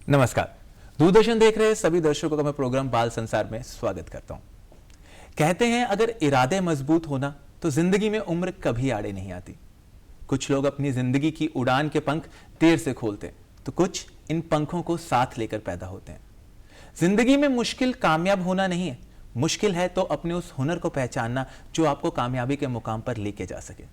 नमस्कार, दूरदर्शन देख रहे सभी दर्शकों का मैं प्रोग्राम बाल संसार में स्वागत करता हूं। कहते हैं अगर इरादे मजबूत होना तो जिंदगी में उम्र कभी आड़े नहीं आती। कुछ लोग अपनी जिंदगी की उड़ान के पंख देर से खोलते हैं तो कुछ इन पंखों को साथ लेकर पैदा होते हैं। जिंदगी में मुश्किल कामयाब होना नहीं है, मुश्किल है तो अपने उस हुनर को पहचानना जो आपको कामयाबी के मुकाम पर लेके जा सके।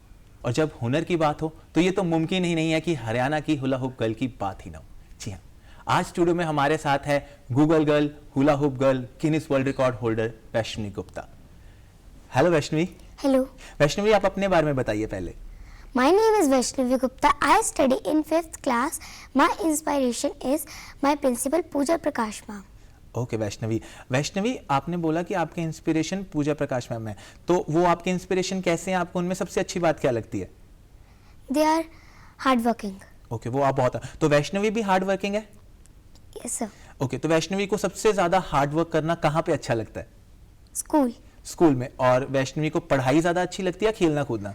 और जब हुनर की बात हो तो ये तो मुमकिन ही नहीं है कि हरियाणा की हुला हुप गर्ल की बात ही ना हो। जी हाँ, आज स्टूडियो में हमारे साथ है Google girl, hula hoop girl, Guinness world record holder Vaishnavi Gupta. Hello Vaishnavi. Hello. Vaishnavi, आप अपने बारे में बताइए पहले। My name is Vaishnavi Gupta. I study in 5th class. My inspiration is my principal Pooja Prakash ma'am. Okay Vaishnavi, आपने बोला कि आपके इंस्पिरेशन पूजा प्रकाश मैम है, तो वो आपके इंस्पिरेशन कैसे हैं? आपको उनमें सबसे अच्छी बात क्या लगती है? They are hardworking. ओके, वो आप बहुत। तो वैष्णवी भी हार्ड वर्किंग है? Yes sir. ओके, तो वैष्णवी को सबसे ज्यादा हार्ड वर्क करना कहाँ पे अच्छा लगता है? School. स्कूल में। और वैष्णवी को पढ़ाई ज्यादा अच्छी लगती है, खेलना कूदना?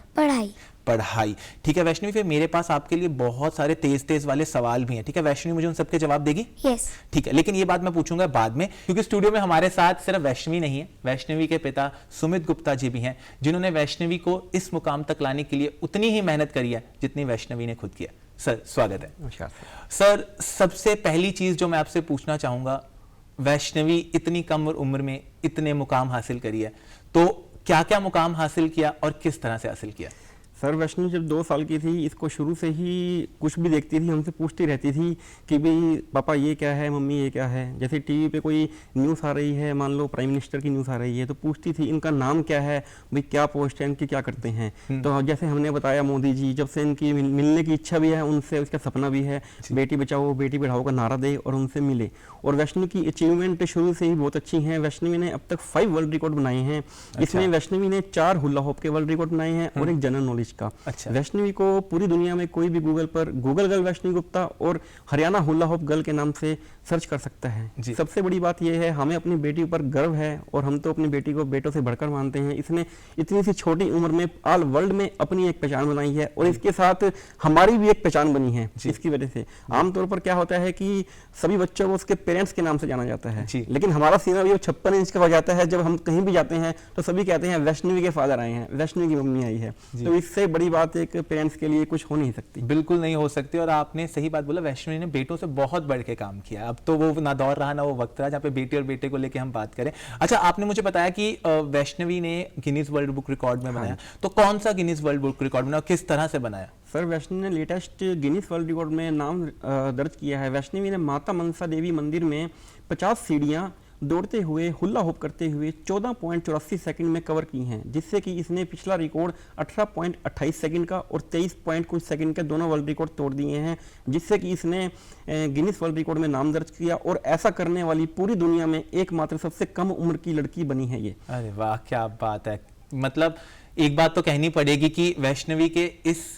पढ़ाई। ठीक है वैष्णवी, फिर मेरे पास आपके लिए बहुत सारे तेज वाले सवाल भी हैं। ठीक है वैष्णवी, मुझे उन सबके जवाब देगी? Yes. ठीक है, लेकिन ये बात मैं पूछूंगा बाद में, क्योंकि स्टूडियो में हमारे साथ सिर्फ वैष्णवी नहीं है, वैष्णवी के पिता सुमित गुप्ता जी भी हैं, जिन्होंने वैष्णवी को इस मुकाम तक लाने के लिए उतनी ही मेहनत करी है जितनी वैष्णवी ने खुद किया। सर स्वागत है। सर, सबसे पहली चीज जो मैं आपसे पूछना चाहूंगा, वैष्णवी इतनी कम उम्र में इतने मुकाम हासिल करी है, तो क्या क्या मुकाम हासिल किया और किस तरह से हासिल किया? सर, वैष्णवी जब 2 साल की थी, इसको शुरू से ही कुछ भी देखती थी, हमसे पूछती रहती थी कि भाई पापा ये क्या है, मम्मी ये क्या है। जैसे टीवी पे कोई न्यूज़ आ रही है, मान लो प्राइम मिनिस्टर की न्यूज़ आ रही है, तो पूछती थी इनका नाम क्या है, भाई क्या पोस्ट है इनकी, क्या करते हैं। तो जैसे हमने बताया, मोदी जी जब से इनकी मिलने की इच्छा भी है उनसे, उसका सपना भी है बेटी बचाओ बेटी पढ़ाओ का नारा दे और उनसे मिले। और वैष्णवी की अचीवमेंट शुरू से ही बहुत अच्छी हैं। वैष्णवी ने अब तक 5 वर्ल्ड रिकॉर्ड बनाए हैं। इसमें वैष्णवी ने 4 हुला हॉप के वर्ल्ड रिकॉर्ड बनाए हैं और एक जनरल नॉलेज का। अच्छा। वैष्णवी को पूरी दुनिया में कोई भी गूगल पर गूगल गर्ल वैष्णवी गुप्ता और हरियाणा हुला हॉप गर्ल के नाम से सर्च कर सकता है। सबसे बड़ी बात यह है, हमें अपनी बेटी पर गर्व है और हम तो अपनी बेटी को बेटों से बढ़कर मानते हैं। इसने इतनी सी छोटी उम्र में ऑल वर्ल्ड में अपनी एक पहचान बनाई है और इसके साथ हमारी भी एक पहचान बनी है इसकी वजह से। आमतौर पर क्या होता है कि सभी बच्चों को उसके पेरेंट्स के नाम से जाना जाता है, लेकिन हमारा सीना भी 56 इंच का हो जाता है। जब हम कहीं भी जाते हैं तो सभी कहते हैं वैष्णवी के फादर आए हैं, वैष्णवी की मम्मी आई है। तो इससे बड़ी बात एक पेरेंट्स के लिए कुछ हो नहीं सकती। बिल्कुल नहीं हो सकती। और आपने सही बात बोला, वैष्णवी ने बेटों से बहुत बढ़ के काम किया। अब तो वो ना दौर रहा ना वो वक्त रहा जहाँ पे बेटी और बेटे को लेके हम बात करें। अच्छा, आपने मुझे बताया कि वैष्णवी ने गिनीज वर्ल्ड बुक रिकॉर्ड में बनाया, तो कौन सा गिनीज वर्ल्ड बुक रिकॉर्ड बनाया, किस तरह से बनाया? सर, वैष्णवी ने लेटेस्ट गिनीज वर्ल्ड रिकॉर्ड में नाम दर्ज किया है। वैष्णवी ने माता मनसा देवी मंदिर में 50 सीढ़ियाँ दौड़ते हुए हुला होप करते हुए 14.84 सेकंड में कवर की हैं, जिससे कि इसने पिछला रिकॉर्ड 18.28 सेकंड का और 23 पॉइंट कुछ सेकंड के दोनों वर्ल्ड रिकॉर्ड तोड़ दिए हैं, जिससे कि इसने गिनीज वर्ल्ड रिकॉर्ड में नाम दर्ज किया और ऐसा करने वाली पूरी दुनिया में एकमात्र सबसे कम उम्र की लड़की बनी है ये। अरे वाह, क्या बात है। मतलब एक बात तो कहनी पड़ेगी कि वैष्णवी के इस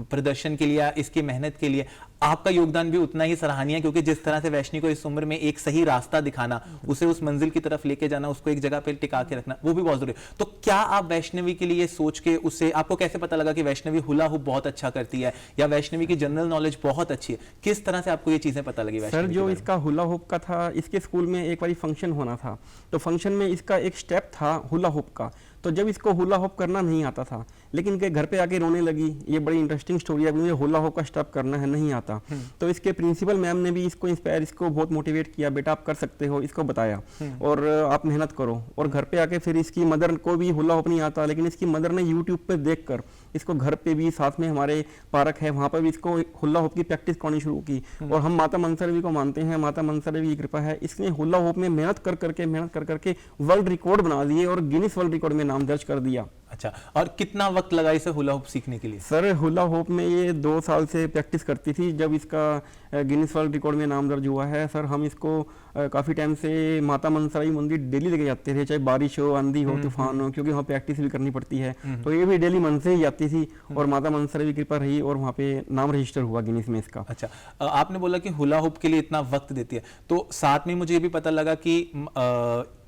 प्रदर्शन के लिए, इसकी मेहनत के लिए आपका योगदान भी उतना ही सराहनीय है, क्योंकि जिस तरह से वैष्णवी को इस उम्र में एक सही रास्ता दिखाना, उसे उस मंजिल की तरफ लेके जाना, उसको एक जगह पे टिका के रखना, वो भी बहुत जरूरी है। तो क्या आप वैष्णवी के लिए सोच के, उससे आपको कैसे पता लगा कि वैष्णवी हुला हुप बहुत अच्छा करती है या वैष्णवी की जनरल नॉलेज बहुत अच्छी है? किस तरह से आपको ये चीजें पता लगी? सर, जो इसका हुला हुप का था, इसके स्कूल में एक बार फंक्शन होना था, तो फंक्शन में इसका एक स्टेप था हुला हुप का। तो जब इसको हुला होप करना नहीं आता था, लेकिन के घर पे आके रोने लगी। ये बड़ी इंटरेस्टिंग स्टोरी है, मुझे हुला होप का स्टेप करना है, नहीं आता आता। तो इसके प्रिंसिपल मैम ने भी इसको इंस्पायर, इसको बहुत मोटिवेट किया, बेटा आप कर सकते हो, इसको बताया और आप मेहनत करो। और घर पे आके फिर इसकी मदर को भी हुला हुप नहीं आता, लेकिन इसकी मदर ने यूट्यूब पे देखकर इसको घर पे भी, साथ में हमारे पार्क है वहाँ पर भी इसको हुला हुप की प्रैक्टिस करनी शुरू की। और हम माता मनसा देवी को मानते हैं, माता मनसा देवी की कृपा है, इसने हुला हुप में मेहनत कर करके वर्ल्ड रिकॉर्ड बना दिए और गिनीज वर्ल्ड रिकॉर्ड में नाम दर्ज कर दिया। अच्छा, और कितना वक्त लगा इसे हुला हुप सीखने के लिए? सर हुला हुप में ये 2 साल से प्रैक्टिस करती थी, जब इसका गिनीज वर्ल्ड रिकॉर्ड में नाम दर्ज हुआ है। सर हम इसको काफ़ी टाइम से माता मनसाई मंदिर डेली लेके जाते थे, चाहे बारिश हो, आंधी हो, तूफान हो, क्योंकि वहाँ प्रैक्टिस भी करनी पड़ती है। तो ये भी डेली मन से ही जाती थी और माता मनसा की कृपा रही और वहाँ पे नाम रजिस्टर हुआ गिनीज में इसका। अच्छा, आपने बोला कि हुला हुप के लिए इतना वक्त देती है, तो साथ में मुझे ये भी पता लगा कि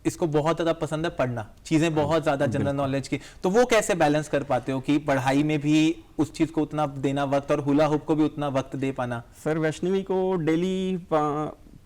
इसको बहुत ज्यादा पसंद है पढ़ना, चीजें बहुत ज्यादा जनरल नॉलेज की, तो वो कैसे बैलेंस कर पाते हो कि पढ़ाई में भी उस चीज को उतना देना वक्त और हुला हुप को भी उतना वक्त दे पाना? सर वैष्णवी को डेली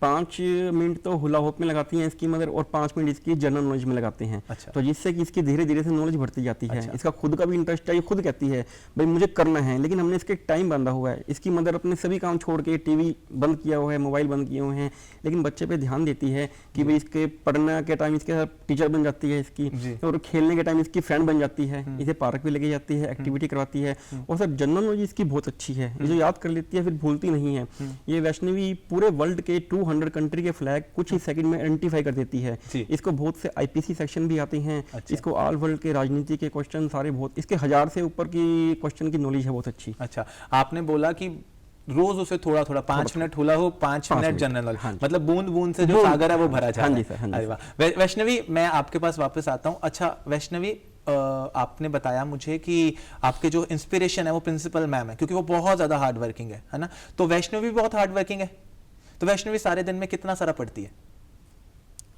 5 मिनट तो हुला हुप में लगाती हैं इसकी मदर और 5 मिनट इसकी जनरल नॉलेज में लगाते हैं। अच्छा। तो जिससे कि इसकी धीरे धीरे से नॉलेज बढ़ती जाती है। अच्छा। इसका खुद का भी इंटरेस्ट है, ये खुद कहती है भाई मुझे करना है, लेकिन हमने इसके टाइम बांधा हुआ है। इसकी मदर अपने सभी काम छोड़ के टीवी बंद किया हुआ है, मोबाइल बंद किए हुए हैं, लेकिन बच्चे पे ध्यान देती है कि भाई इसके पढ़ने के टाइम इसके साथ टीचर बन जाती है इसकी, और खेलने के टाइम इसकी फ्रेंड बन जाती है, इसे पार्क भी लेके जाती है, एक्टिविटी करवाती है। और सर जनरल नॉलेज इसकी बहुत अच्छी है, ये जो याद कर लेती है फिर भूलती नहीं है। ये वैष्णवी पूरे वर्ल्ड के 200 कंट्री के फ्लैग कुछ ही सेकंड में आइडेंटिफाई कर देती है। इसको बहुत से आईपीसी सेक्शन भी आते हैं। अच्छा। इसको ऑल वर्ल्ड के राजनीति के क्वेश्चन सारे बहुत, इसके 1000 से ऊपर की क्वेश्चन की नॉलेज है बहुत अच्छी। अच्छा, आपने बोला कि रोज उसे थोड़ा थोड़ा 5 मिनट हुला हो, 5 मिनट जनरल नॉलेज, मतलब बूंद बूंद से जो सागर है वो भरा जाता है। अरे वाह। वैष्णवी, मैं आपके पास वापस आता हूँ। अच्छा वैष्णवी, आपने बताया मुझे कि आपके जो इंस्पिरेशन है वो प्रिंसिपल मैम है, क्योंकि वो बहुत ज्यादा हार्ड वर्किंग है ना? तो वैष्णवी भी बहुत हार्ड वर्किंग है, तो वैष्णवी सारे दिन में कितना सारा पढ़ती है?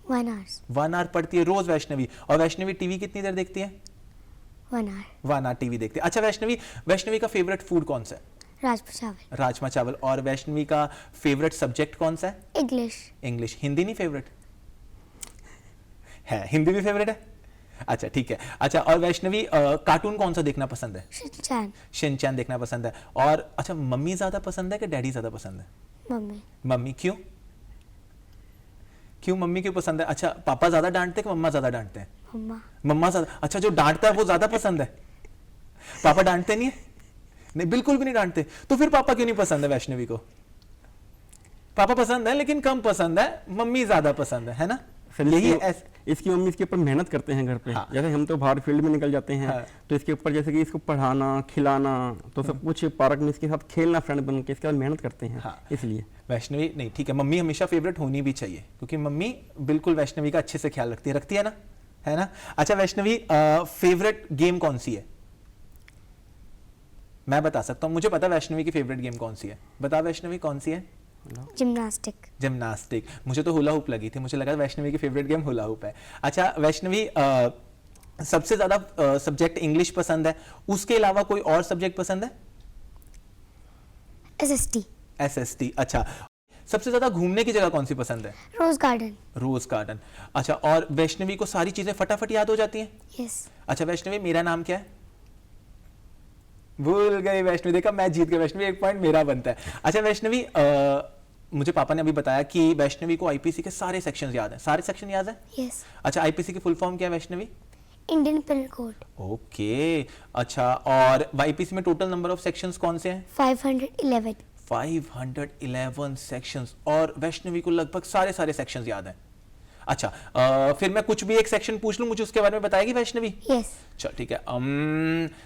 1 आवर पढ़ती है रोज वैष्णवी। और वैष्णवी टीवी कितनी देर देखती है? 1 आवर टीवी देखती है। अच्छा वैष्णवी का फेवरेट फूड कौन सा है? राजमा चावल। और वैष्णवी का फेवरेट सब्जेक्ट कौन सा है? इंग्लिश। हिंदी नहीं फेवरेट है? हिंदी भी फेवरेट है। अच्छा ठीक है। अच्छा, और वैष्णवी कार्टून कौन सा देखना पसंद है? शिनचैन देखना पसंद है। और अच्छा, मम्मी ज्यादा पसंद है कि डैडी ज्यादा पसंद है? मम्मी। क्यों मम्मी क्यों पसंद है? अच्छा, पापा ज्यादा डांटते हैं कि मम्मा ज्यादा डांटते हैं? मम्मा ज्यादा। अच्छा, जो डांटता है वो ज्यादा पसंद है, पापा डांटते नहीं है? नहीं, बिल्कुल भी नहीं डांटते। तो फिर पापा क्यों नहीं पसंद है वैष्णवी को? पापा पसंद है लेकिन कम पसंद है, मम्मी ज्यादा पसंद है ना? यही इसकी मम्मी इसके ऊपर मेहनत करते हैं घर पे। हाँ। जैसे हम तो बाहर फील्ड में निकल जाते हैं। हाँ। तो इसके ऊपर जैसे कि इसको पढ़ाना, खिलाना, तो सब कुछ पार्क में इसके साथ खेलना, फ्रेंड बन के इसके बाद मेहनत करते हैं। हाँ। इसलिए वैष्णवी, नहीं ठीक है, मम्मी हमेशा फेवरेट होनी भी चाहिए, क्योंकि मम्मी बिल्कुल वैष्णवी का अच्छे से ख्याल रखती है ना, है ना? अच्छा वैष्णवी, फेवरेट गेम कौन सी है? मैं बता सकता हूँ, मुझे पता वैष्णवी की फेवरेट गेम कौन सी है। बता वैष्णवी, कौन सी है? जिम्नास्टिक। मुझे तो हुला हुप लगी थी, मुझे लगा वैष्णवी की फेवरेट गेम हुला हुप है। अच्छा वैष्णवी, सबसे ज्यादा सब्जेक्ट इंग्लिश पसंद है, उसके अलावा कोई और सब्जेक्ट पसंद है? SST। अच्छा, सबसे ज्यादा घूमने की जगह कौन सी पसंद है? Rose garden. अच्छा, और वैष्णवी को सारी चीजें फटाफट याद हो जाती हैं? यस। अच्छा वैष्णवी, मेरा नाम क्या है? भूल गई वैष्णवी, देखा मैं जीत गई वैष्णवी, 1 पॉइंट मेरा बनता है। अच्छा वैष्णवी, मुझे पापा ने अभी बताया कि वैष्णवी को आईपीसी के सारे सेक्शंस याद हैं। सारे सेक्शन याद है? यस। अच्छा, आईपीसी की फुल फॉर्म क्या है Vaishnavi? Indian penal code. Okay. अच्छा, और आईपीसी में टोटल नंबर ऑफ सेक्शंस कौन से हैं? 511 सेक्शंस, और वैष्णवी को लगभग सारे सेक्शंस याद हैं। अच्छा, फिर मैं कुछ भी एक सेक्शन पूछ लूं, मुझे उसके बारे में बताएगी वैष्णवी? यस। चल ठीक है।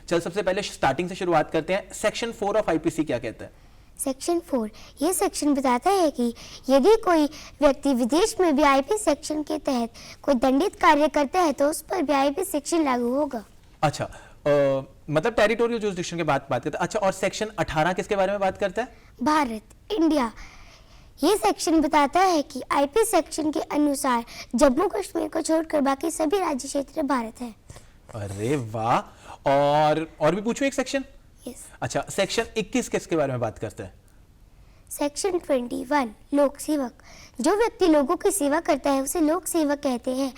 चल सबसे पहले स्टार्टिंग से शुरुआत करते हैं। सेक्शन 4 ऑफ आईपीसी क्या कहता है? सेक्शन 4 ये सेक्शन बताता है कि यदि कोई व्यक्ति विदेश में भी आईपी सेक्शन के तहत कोई दंडित कार्य करता है तो उस पर भी आईपी सेक्शन लागू होगा। अच्छा, मतलब टेरिटोरियल जुरिसडिक्शन के बात करता है। अच्छा, और सेक्शन 18 किसके बारे में बात करता है? भारत, इंडिया। ये सेक्शन बताता है कि आईपी सेक्शन के अनुसार जम्मू कश्मीर को छोड़कर बाकी सभी राज्य क्षेत्र भारत है। अरे वाह। और भी पूछूं एक सेक्शन? यस। अच्छा, सेक्शन 21 किसके बारे में बात करता है? सेक्शन 21 लोक सेवक। जो व्यक्ति लोगों की सेवा करता है उसे लोक सेवक कहते हैं।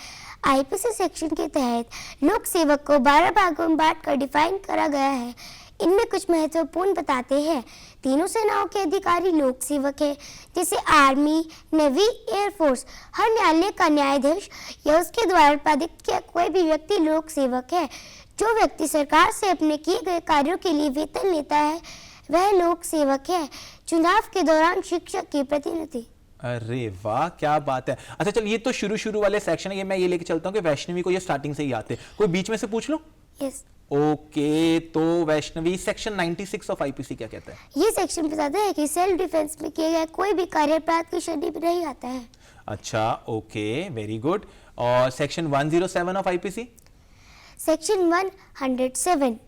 आईपीसी सेक्शन के तहत लोक सेवक को 12 भागों में बांटकर डिफाइन करा गया है। इनमें कुछ महत्वपूर्ण बताते हैं। तीनों सेनाओं के अधिकारी लोक सेवक हैं, जैसे आर्मी, नेवी, एयरफोर्स। हर न्यायालय का न्यायाधीश या उसके द्वारा उत्पादित किया कोई भी व्यक्ति लोक सेवक है। जो व्यक्ति सरकार से अपने किए गए कार्यों के लिए वेतन लेता है वह लोक सेवक है। चुनाव के दौरान शिक्षक की प्रतिनिधि। अरे वाह, क्या बात है। अच्छा चल, ये तो शुरू वाले सेक्शन है, ये मैं ये लेके चलता हूँ कि वैष्णवी को ये स्टार्टिंग से ही आते। कोई बीच में से पूछ लो। यस। ओके, तो वैष्णवी सेक्शन 96 ऑफ आईपीसी क्या कहता है? ये सेक्शन बताता है कि सेल्फ डिफेंस में किया गया कोई भी कार्य अपराध की श्रेणी में नहीं आता है। अच्छा, ओके, वेरी गुड। और सेक्शन 107 ऑफ आईपीसी? सेक्शन 107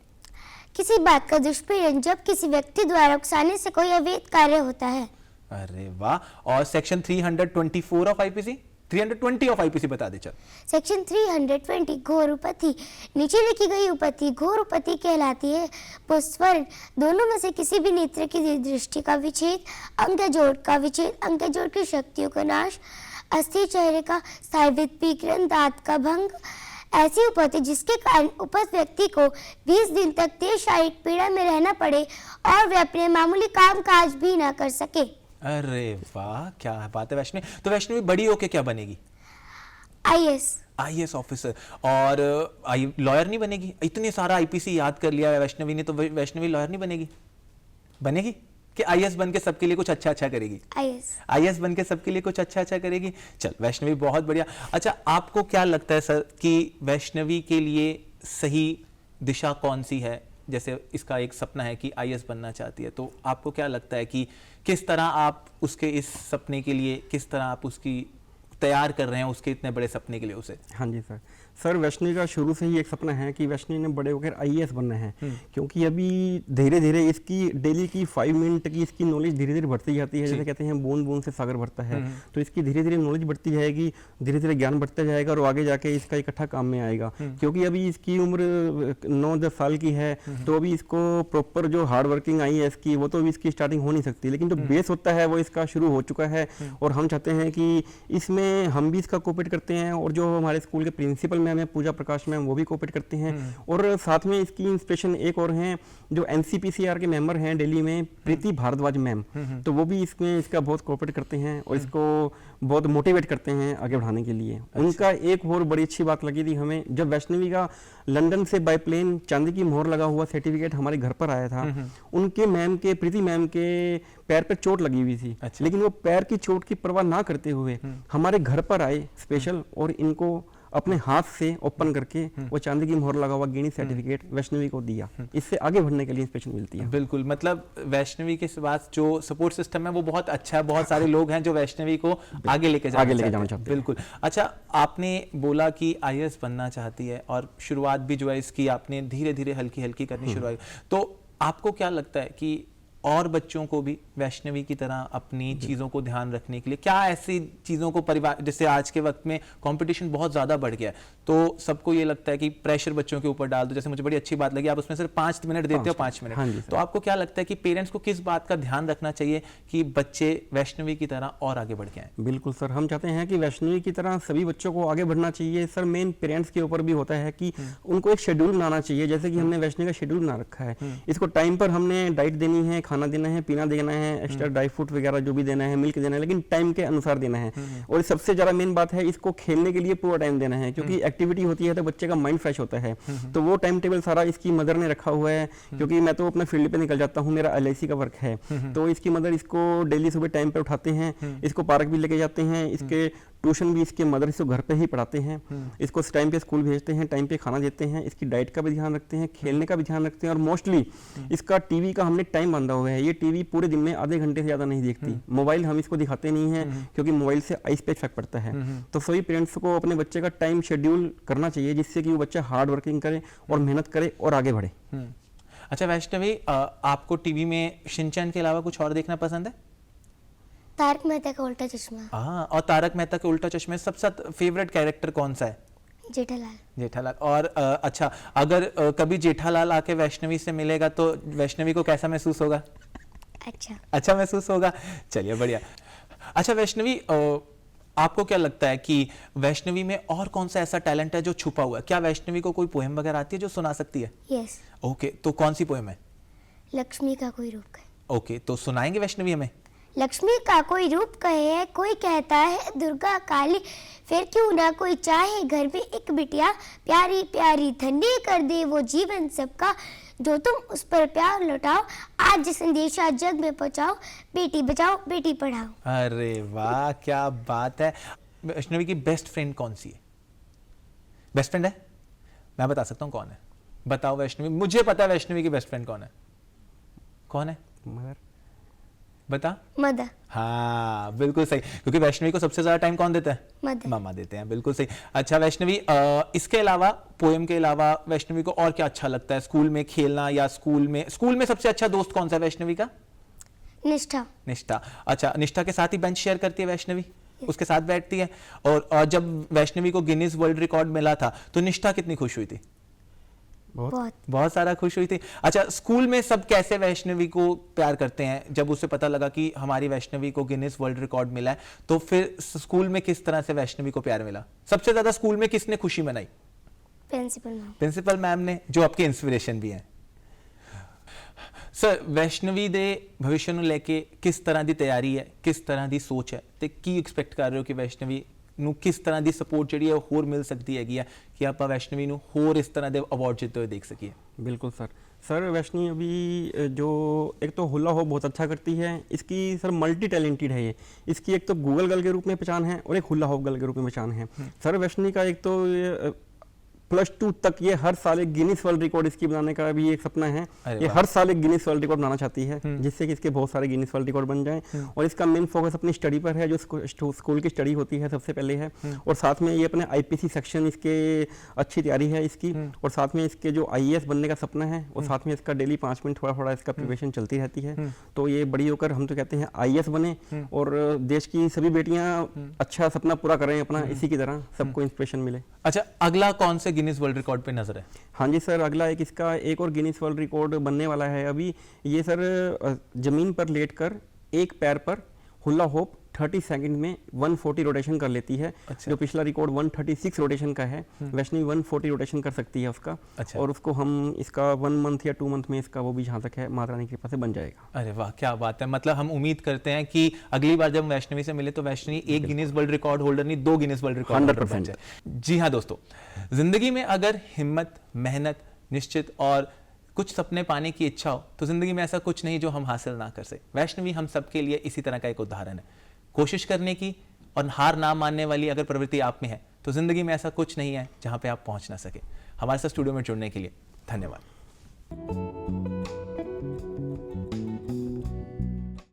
किसी बात का दुष्प्रयोग जब किसी व्यक्ति द्वारा उकसाने से कोई अवैध कार्य होता है। अरे वाह। और section 324 of IPC? 320 of IPC बता दे चल। सेक्शन 320 घोर उपपत्ति। नीचे लिखी गई उपपत्ति घोर उपपत्ति कहलाती है। पुष्पवर्ण दोनों में से किसी भी नेत्र की दृष्टि का विच्छेद, अंगजोड़ का विच्छेद, अंगजोड़ की शक्तियों का नाश, अस्थि चेहरे का स्थायी विकृत, दांत का भंग। ऐसी उपपत्ति जिसके कारण उपस्थित व्यक्ति को 20 दिन तक तेज शारीरिक पीड़ा में रहना पड़े और वह अपने मामूली काम काज भी ना कर सके। अरे वाह, क्या बात है वैष्णवी। तो वैष्णवी बड़ी होके क्या बनेगी? IAS officer. और लॉयर नहीं बनेगी? इतने सारा आईपीसी याद कर लिया है वैष्णवी ने, तो वैष्णवी लॉयर नहीं बनेगी? बनेगी कि आईएएस बन के सबके लिए कुछ अच्छा अच्छा करेगी? आईएएस बन के सबके लिए कुछ अच्छा अच्छा करेगी। चल वैष्णवी, बहुत बढ़िया। अच्छा, आपको क्या लगता है सर कि वैष्णवी के लिए सही दिशा कौन सी है? जैसे इसका एक सपना है कि आईएएस बनना चाहती है, तो आपको क्या लगता है कि किस तरह आप उसके इस सपने के लिए, किस तरह आप उसकी तैयार कर रहे हैं उसके इतने बड़े सपने के लिए उसे? हाँ जी सर, वैष्णवी का शुरू से ही एक सपना है कि वैष्णवी ने बड़े होकर आईएएस बनना है। क्योंकि अभी धीरे धीरे इसकी डेली की 5 मिनट की इसकी नॉलेज धीरे धीरे बढ़ती जाती है। जैसे कहते हैं बूंद बूंद से सागर भरता है, तो इसकी धीरे धीरे नॉलेज बढ़ती जाएगी, धीरे धीरे ज्ञान बढ़ता जाएगा और आगे जाके इसका इकट्ठा काम में आएगा। क्योंकि अभी इसकी उम्र 9-10 साल की है, तो अभी इसको प्रॉपर जो हार्ड वर्किंग आईएएस की वो तो अभी इसकी स्टार्टिंग हो नहीं सकती, लेकिन जो बेस होता है वो इसका शुरू हो चुका है। और हम चाहते हैं कि इसमें हम भी इसका कोऑपरेट करते हैं, और जो हमारे स्कूल के प्रिंसिपल मैम है पूजा प्रकाश मैम, वो भी कोऑपरेट करते हैं। और साथ में इसकी इंस्पिरेशन एक और हैं जो एनसीपीसीआर के मेंबर हैं दिल्ली में, प्रीति भारद्वाज मैम, तो वो भी इसमें इसका बहुत कोऑपरेट करते हैं और इसको बहुत मोटिवेट करते हैं आगे बढ़ाने के लिए। उनका एक और बड़ी अच्छी बात लगी थी हमें, जब वैष्णवी का लंदन से बाय प्लेन चांदी की मोहर लगा हुआ सर्टिफिकेट हमारे घर पर आया था, उनके मैम के, प्रीति मैम के पैर पे चोट लगी हुई थी। लेकिन वो पैर की चोट की परवाह ना करते हुए हमारे घर पर आए स्पेशल, और इनको अपने हाथ से ओपन करके वो चांदी की मोहर लगा हुआ गिनी सर्टिफिकेट वैष्णवी को दिया। इससे आगे बढ़ने के लिए इंस्पिरेशन मिलती है। बिल्कुल, मतलब वैष्णवी के पास जो सपोर्ट सिस्टम है वो बहुत अच्छा है, बहुत सारे लोग हैं जो वैष्णवी को आगे लेके जाना चाहते हैं। बिल्कुल। अच्छा, आपने बोला कि आईएएस बनना चाहती है और शुरुआत भी जो है इसकी आपने धीरे धीरे हल्की हल्की करनी शुरुआत, तो आपको क्या लगता है कि और बच्चों को भी वैष्णवी की तरह अपनी चीज़ों को ध्यान रखने के लिए क्या ऐसी चीज़ों को परिवार, जैसे आज के वक्त में कंपटीशन बहुत ज़्यादा बढ़ गया है, तो सबको ये लगता है कि प्रेशर बच्चों के ऊपर डाल दो। जैसे मुझे बड़ी अच्छी बात लगी, आप उसमें सिर्फ 5 मिनट देते हो, 5 मिनट। हाँ, तो आपको क्या लगता है कि पेरेंट्स को किस बात का ध्यान रखना चाहिए कि बच्चे वैष्णवी की तरह और आगे बढ़ के आए? बिल्कुल सर, हम चाहते हैं कि वैष्णवी की तरह सभी बच्चों को आगे बढ़ना चाहिए। सर, मेन पेरेंट्स के ऊपर भी होता है कि उनको एक शेड्यूल बनाना चाहिए। जैसे कि हमने वैष्णवी का शेड्यूल बना रखा है, इसको टाइम पर हमने डाइट देनी है, खाना देना है, पीना देना है, एक्स्ट्रा ड्राई फ्रूट वगैरह जो भी देना है, मिल्क देना है, लेकिन टाइम के अनुसार देना है। और सबसे ज्यादा मेन बात है, इसको खेलने के लिए पूरा टाइम देना है, क्योंकि एक्टिविटी होती है तो बच्चे का माइंड फ्रेश होता है। तो वो टाइम टेबल सारा इसकी मदर ने रखा हुआ है, क्योंकि मैं तो अपने फील्ड पे निकल जाता हूँ, मेरा एलआईसी का वर्क है, तो इसकी मदर इसको डेली सुबह टाइम पे उठाते हैं, इसको पार्क भी लेके जाते हैं, इसके ट्यूशन भी इसके मदर इसको घर पे ही पढ़ाते हैं, इसको टाइम पे स्कूल भेजते हैं, टाइम पे खाना देते हैं, इसकी डाइट का भी ध्यान रखते हैं, खेलने का भी ध्यान रखते हैं। और मोस्टली इसका टीवी का हमने टाइम बांधा हुआ है, ये टीवी पूरे दिन में आधे घंटे से ज्यादा नहीं देखती। मोबाइल हम इसको दिखाते नहीं है, क्योंकि मोबाइल से आइस पे इफेक्ट पड़ता है। तो सभी पेरेंट्स को अपने बच्चे का टाइम शेड्यूल करना चाहिए, जिससे कि वो बच्चा हार्ड वर्किंग करे और मेहनत करे और आगे बढ़े। अच्छा वैष्णवी, आपको टीवी में शिनचैन के अलावा कुछ और देखना पसंद है? तारक मेहता का उल्टा चश्मा। हाँ, और तारक मेहता के उल्टा चश्मे सबसे फेवरेट कैरेक्टर कौन सा है? जेठालाल। और अच्छा, अगर कभी जेठालाल आके वैष्णवी से मिलेगा तो वैष्णवी को कैसा महसूस होगा? अच्छा महसूस होगा। चलिए, बढ़िया। अच्छा वैष्णवी, आपको क्या लगता है कि वैष्णवी में और कौन सा ऐसा टैलेंट है जो छुपा हुआ है? क्या वैष्णवी को कोई पोएम वगैरह आती है जो सुना सकती है? यस। ओके, तो कौन सी पोएम है? लक्ष्मी का कोई रूप कहे। ओके, तो सुनाएंगे वैष्णवी हमें? लक्ष्मी का कोई रूप कहे है, कोई कहता है दुर्गा काली, फिर क्यों ना कोई चाहे घर में एक बिटिया, प्यारी प्यारी धन्य कर दे वो जीवन सबका, जो तुम उस पर प्यार लौटाओ, आज संदेशा जग में पहुंचाओ, बेटी बचाओ बेटी पढ़ाओ। अरे वाह, क्या बात है। वैष्णवी की बेस्ट फ्रेंड कौन सी है? बेस्ट फ्रेंड है? मैं बता सकता हूँ कौन है। बताओ वैष्णवी, मुझे पता है वैष्णवी की बेस्ट फ्रेंड कौन है। कौन है? मदर। बता। मदर। हाँ बिल्कुल सही, क्योंकि वैष्णवी को सबसे ज्यादा टाइम कौन देता है? मदर। मामा देते हैं, बिल्कुल सही। अच्छा वैष्णवी, इसके अलावा, पोएम के अलावा वैष्णवी को और क्या अच्छा लगता है? स्कूल में खेलना या स्कूल में सबसे अच्छा दोस्त कौन सा है वैष्णवी का? निष्ठा। निष्ठा। अच्छा, निष्ठा के साथ ही बेंच शेयर करती है वैष्णवी, उसके साथ बैठती है। और जब वैष्णवी को गिनीज वर्ल्ड रिकॉर्ड मिला था तो निष्ठा कितनी खुश हुई थी? बहुत सारा खुश हुई थी। अच्छा, स्कूल में सब कैसे वैष्णवी को प्यार करते हैं? जब उसे पता लगा कि हमारी वैष्णवी को गिनीज वर्ल्ड रिकॉर्ड मिला है, तो फिर स्कूल में किस तरह से वैष्णवी को प्यार मिला? सबसे ज्यादा स्कूल में किसने खुशी मनाई? प्रिंसिपल मैम ने, जो आपकी इंस्पिरेशन भी है। सर, वैष्णवी दे भविष्य ਨੂੰ ਲੈ ਕੇ किस तरह ਦੀ ਤਿਆਰੀ ਹੈ, किस तरह ਦੀ ਸੋਚ ਹੈ ਤੇ ਕੀ ਐਕਸਪੈਕਟ ਕਰ ਰਹੇ ਹੋ ਕਿ ਵੈਸ਼ਨਵੀ ਨੂੰ ਕਿਸ ਤਰ੍ਹਾਂ ਦੀ ਸਪੋਰਟ ਜਿਹੜੀ ਹੈ ਉਹ ਹੋਰ ਮਿਲ ਸਕਦੀ ਹੈਗੀ ਹੈ ਕਿ ਆਪਾਂ ਵੈਸ਼ਨਵੀ ਨੂੰ ਹੋਰ ਇਸ ਤਰ੍ਹਾਂ ਦੇ ਅਵਾਰਡ ਜਿੱਤਦੇ ਹੋਏ ਦੇਖ ਸਕੀਏ? बिल्कुल सर वैष्णवी अभी जो एक तो हुला हो बहुत अच्छा करती है, इसकी सर मल्टी टैलेंटेड है ये। इसकी एक तो गूगल गर्ल के रूप में पहचान है और एक हुला होप गर्ल के रूप में पहचान है। सर वैष्णवी का एक तो +2 तक ये हर साल एक गिनीज वर्ल्ड रिकॉर्ड इसकी बनाने का भी एक सपना है। ये हर साल एक गिनीज वर्ल्ड रिकॉर्ड बनाना चाहती है, जिससे कि इसके बहुत सारे गिनीज वर्ल्ड रिकॉर्ड बन जाएं। और इसका मेन फोकस अपनी स्टडी पर है, जो स्कूल की स्टडी होती है सबसे पहले है। और साथ में ये अपने IPC सेक्शन इसके अच्छी तैयारी है इसकी। और साथ में इसके जो IAS बनने का सपना है, और साथ में इसका डेली 5 मिनट थोड़ा इसका प्रिपरेशन चलती रहती है। तो ये बड़ी होकर हम तो कहते हैं IAS बने और देश की सभी बेटियां अच्छा सपना पूरा करें अपना, इसी की तरह सबको इंस्पिरेशन मिले। अच्छा, अगला कौन से गिनीज वर्ल्ड रिकॉर्ड पे नजर है? हाँ जी सर, अगला इसका एक और गिनीज वर्ल्ड रिकॉर्ड बनने वाला है अभी। ये सर जमीन पर लेटकर एक पैर पर हुला होप 30 सेकंड में 140 रोटेशन कर लेती है। अच्छा। जो पिछला रिकॉर्ड 136 रोटेशन का है, वैष्णवी 140 रोटेशन कर सकती है उसका। अच्छा। और उसको हम इसका 1 मंथ या 2 मंथ में इसका वो भी जहाँ तक है माता रानी की कृपा से बन जाएगा। अरे वाह, क्या बात है। मतलब हम उम्मीद करते हैं कि अगली बार जब वैष्णवी से मिले तो वैष्णवी एक गिनीज वर्ल्ड रिकॉर्ड होल्डर नहीं, 2 गिनीज वर्ल्ड रिकॉर्ड 100%। जी हाँ दोस्तों, जिंदगी में अगर हिम्मत, मेहनत, निश्चित और कुछ सपने पाने की इच्छा हो तो जिंदगी में ऐसा कुछ नहीं जो हम हासिल ना कर सके। वैष्णवी हम सबके लिए इसी तरह का एक उदाहरण है। कोशिश करने की और हार ना मानने वाली अगर प्रवृत्ति आप में है तो जिंदगी में ऐसा कुछ नहीं है जहां पे आप पहुंच ना सके। हमारे साथ स्टूडियो में जुड़ने के लिए धन्यवाद।